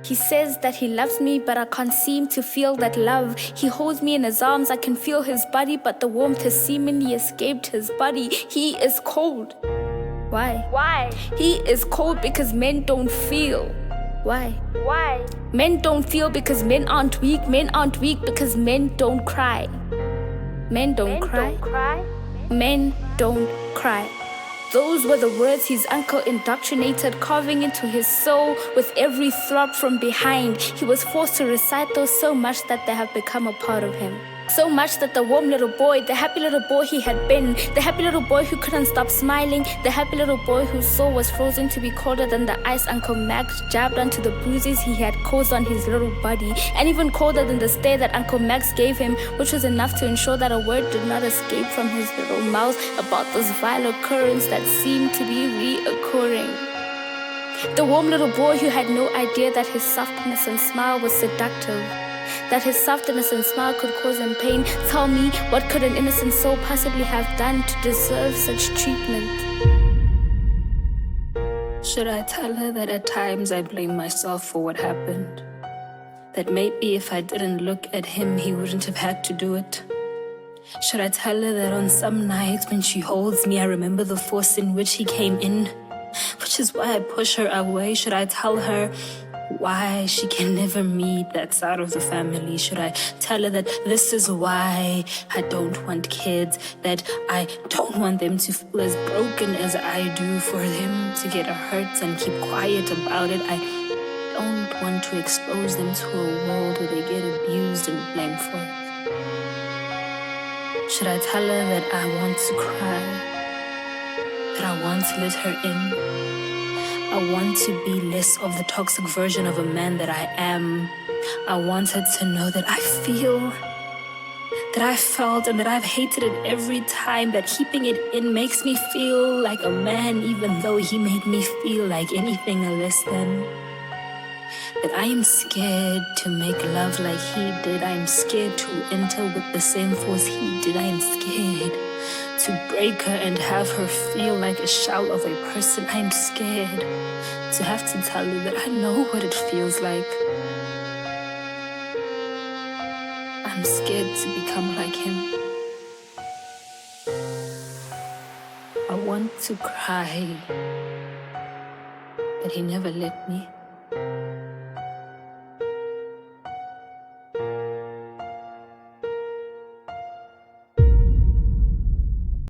He says that he loves me, but I can't seem to feel that love. He holds me in his arms, I can feel his body, but the warmth has seemingly escaped his body. He is cold. Why? Why? He is cold because men don't feel. Why? Why? Men don't feel because men aren't weak. Men aren't weak because men don't cry. Men don't cry. Don't cry. Men don't cry. Those were the words his uncle indoctrinated, carving into his soul with every throb from behind. He was forced to recite those so much that they have become a part of him. So much that the warm little boy, the happy little boy he had been, the happy little boy who couldn't stop smiling, the happy little boy whose soul was frozen to be colder than the ice Uncle Max jabbed onto the bruises he had caused on his little body, and even colder than the stare that Uncle Max gave him, which was enough to ensure that a word did not escape from his little mouth about this vile occurrence that seemed to be reoccurring. The warm little boy who had no idea that his softness and smile was seductive, that his softness and smile could cause him pain. Tell me, what could an innocent soul possibly have done to deserve such treatment? Should I tell her that at times I blame myself for what happened? That maybe if I didn't look at him, he wouldn't have had to do it? Should I tell her that on some nights when she holds me, I remember the force in which he came in, which is why I push her away? Should I tell her why she can never meet that side of the family? Should I tell her that this is why I don't want kids, that I don't want them to feel as broken as I do, for them to get hurt and keep quiet about it? I don't want to expose them to a world where they get abused and blamed for it. Should I tell her that I want to cry, that I want to let her in? I want to be less of the toxic version of a man that I am. I want her to know that I feel, that I felt, and that I've hated it every time, that keeping it in makes me feel like a man, even though he made me feel like anything less than. That I am scared to make love like he did. I am scared to enter with the same force he did. I am scared to break her and have her feel like a shell of a person. I am scared to have to tell her that I know what it feels like. I'm scared to become like him. I want to cry, but he never let me.